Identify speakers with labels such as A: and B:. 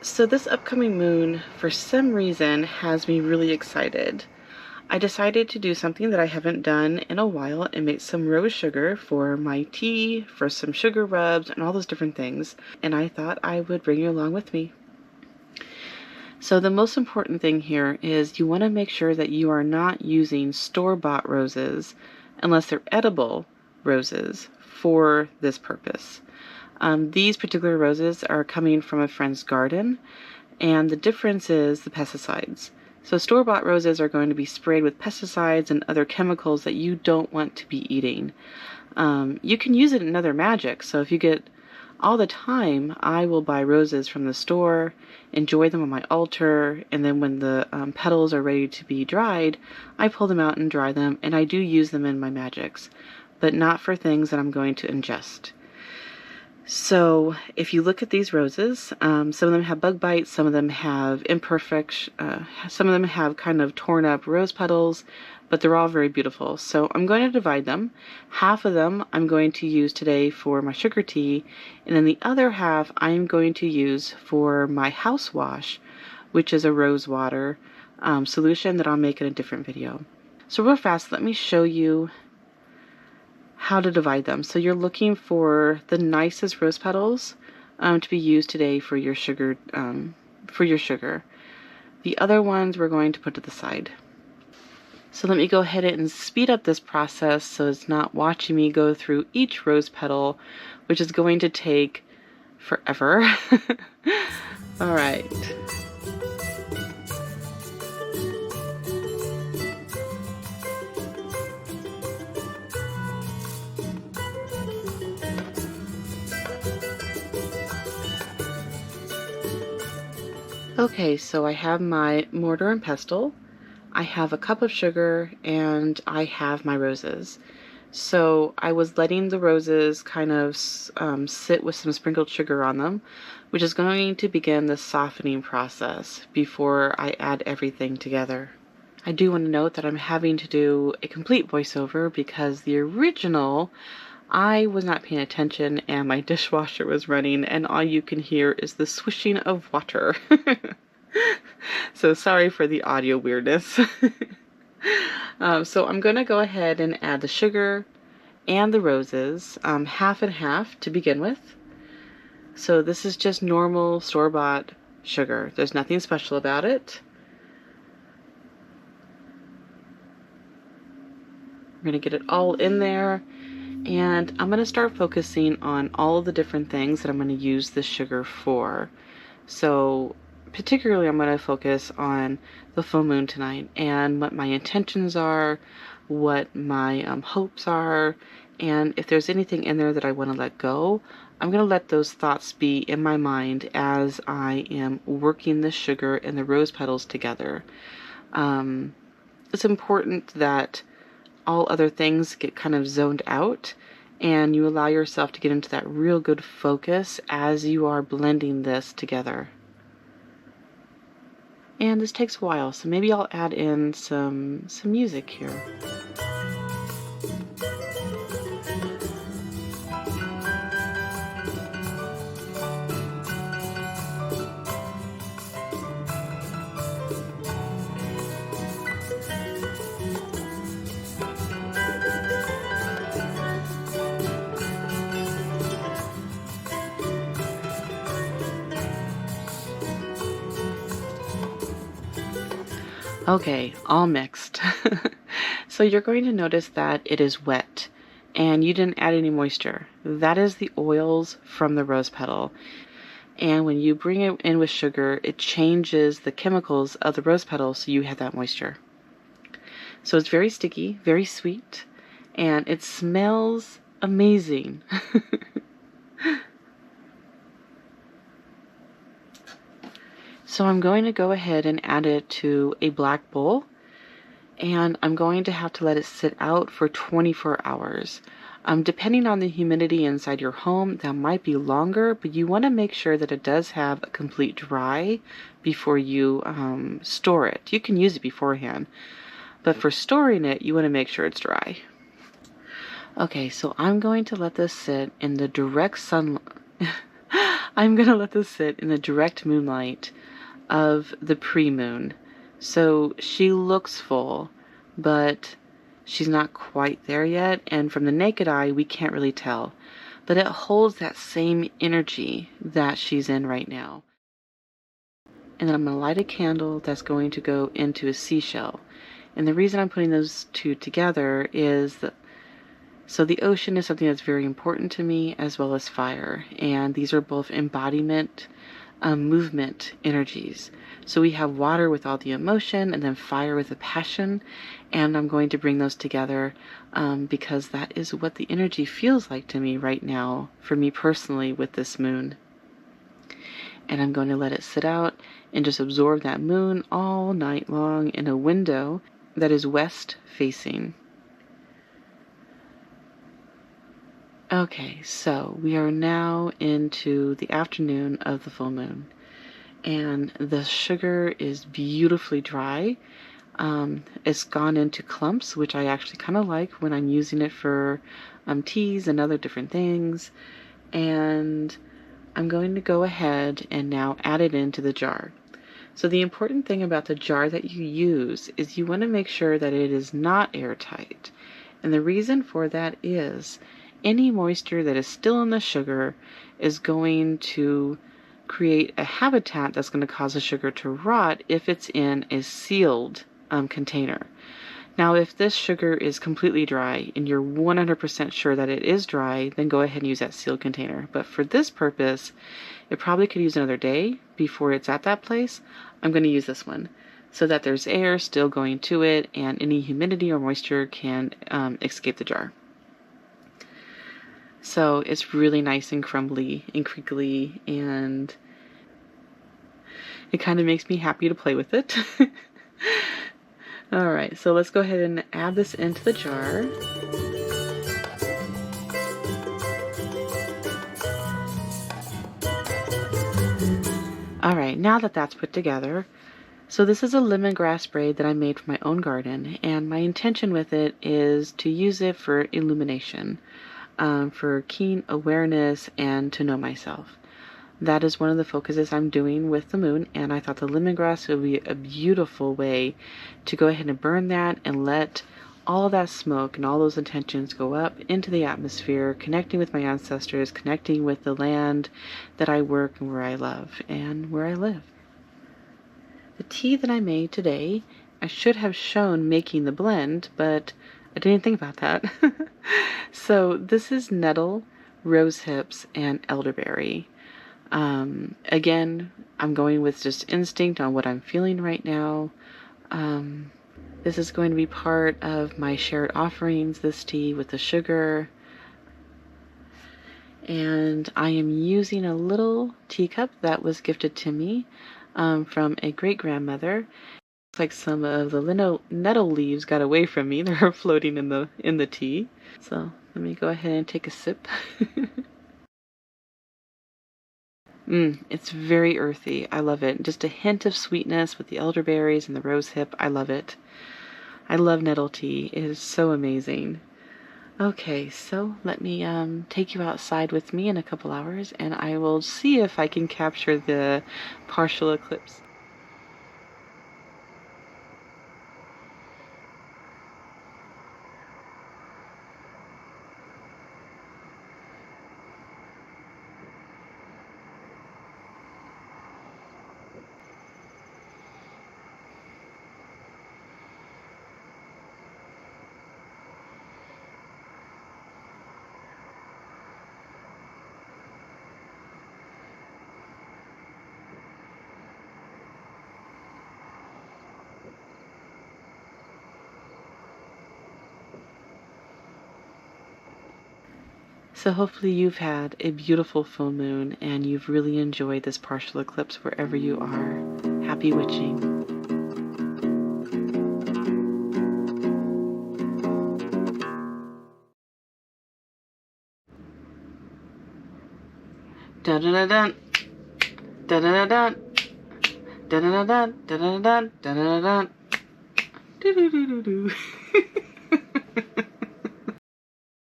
A: So this upcoming moon, for some reason, has me really excited. I decided to do something that I haven't done in a while and make some rose sugar for my tea, for some sugar rubs, and all those different things. And I thought I would bring you along with me. So the most important thing here is you want to make sure that you are not using store-bought roses unless they're edible roses for this purpose. These particular roses are coming from a friend's garden, and the difference is the pesticides. So store-bought roses are going to be sprayed with pesticides and other chemicals that you don't want to be eating. You can use it in other magic. So if you get all the time, I will buy roses from the store, enjoy them on my altar, and then when the petals are ready to be dried, I pull them out and dry them, and I do use them in my magics, but not for things that I'm going to ingest. So if you look at these roses, some of them have bug bites, some of them have imperfect, some of them have kind of torn up rose petals, but they're all very beautiful. So I'm going to divide them. Half of them I'm going to use today for my sugar tea, and then the other half I'm going to use for my house wash, which is a rose water solution that I'll make in a different video. So real fast, let me show you how to divide them. So you're looking for the nicest rose petals to be used today for your sugar. The other ones we're going to put to the side. So let me go ahead and speed up this process so it's not watching me go through each rose petal, which is going to take forever. All right. Okay, so I have my mortar and pestle, I have a cup of sugar, and I have my roses. So I was letting the roses kind of sit with some sprinkled sugar on them, which is going to begin the softening process before I add everything together. I do want to note that I'm having to do a complete voiceover because the original, I was not paying attention and my dishwasher was running and all you can hear is the swishing of water. So sorry for the audio weirdness. So I'm going to go ahead and add the sugar and the roses, half and half to begin with. So this is just normal store-bought sugar. There's nothing special about it. We're going to get it all in there. And I'm going to start focusing on all of the different things that I'm going to use this sugar for. So particularly I'm going to focus on the full moon tonight and what my intentions are, what my hopes are, and if there's anything in there that I want to let go, I'm going to let those thoughts be in my mind as I am working the sugar and the rose petals together. It's important that all other things get kind of zoned out and you allow yourself to get into that real good focus as you are blending this together. And this takes a while, so maybe I'll add in some music here. Okay, all mixed. So you're going to notice that it is wet and you didn't add any moisture. That is the oils from the rose petal. And when you bring it in with sugar, it changes the chemicals of the rose petal so you have that moisture. So it's very sticky, very sweet, and it smells amazing. So I'm going to go ahead and add it to a black bowl, and I'm going to have to let it sit out for 24 hours. Depending on the humidity inside your home, that might be longer, but you want to make sure that it does have a complete dry before you store it. You can use it beforehand, but for storing it, you want to make sure it's dry. Okay, so I'm going to let this sit in the direct sunlight. I'm going to let this sit in the direct moonlight of the pre-moon. So she looks full, but she's not quite there yet, and from the naked eye, we can't really tell. But it holds that same energy that she's in right now. And then I'm going to light a candle that's going to go into a seashell. And the reason I'm putting those two together is that so the ocean is something that's very important to me, as well as fire. And these are both embodiment, movement energies. So we have water with all the emotion, and then fire with the passion. And I'm going to bring those together because that is what the energy feels like to me right now, for me personally, with this moon. And I'm going to let it sit out and just absorb that moon all night long in a window that is west facing. Okay, so we are now into the afternoon of the full moon, and the sugar is beautifully dry. It's gone into clumps, which I actually kind of like when I'm using it for teas and other different things. And I'm going to go ahead and now add it into the jar. So the important thing about the jar that you use is you want to make sure that it is not airtight. And the reason for that is any moisture that is still in the sugar is going to create a habitat that's going to cause the sugar to rot if it's in a sealed container. Now, if this sugar is completely dry and you're 100% sure that it is dry, then go ahead and use that sealed container. But for this purpose, it probably could use another day before it's at that place. I'm going to use this one so that there's air still going to it and any humidity or moisture can escape the jar. So it's really nice and crumbly and crinkly, and it kind of makes me happy to play with it. Alright, so let's go ahead and add this into the jar. Alright, now that that's put together, so this is a lemongrass braid that I made for my own garden, and my intention with it is to use it for illumination. For keen awareness and to know myself. That is one of the focuses I'm doing with the moon, and I thought the lemongrass would be a beautiful way to go ahead and burn that and let all that smoke and all those intentions go up into the atmosphere, connecting with my ancestors, connecting with the land that I work and where I love and where I live. The tea that I made today, I should have shown making the blend, but I didn't think about that. So this is nettle, rose hips, and elderberry. Again, I'm going with just instinct on what I'm feeling right now. This is going to be part of my shared offerings, this tea with the sugar. And I am using a little teacup that was gifted to me from a great-grandmother. Like some of the nettle leaves got away from me. They're floating in the tea. So let me go ahead and take a sip. It's very earthy. I love it. Just a hint of sweetness with the elderberries and the rose hip. I love it. I love nettle tea. It is so amazing. Okay, so let me take you outside with me in a couple hours, and I will see if I can capture the partial eclipse. So hopefully you've had a beautiful full moon and you've really enjoyed this partial eclipse wherever you are. Happy witching. Dun dun dun dun dun dun dun dun dun dun dun dun dun dun dun dun dun dun.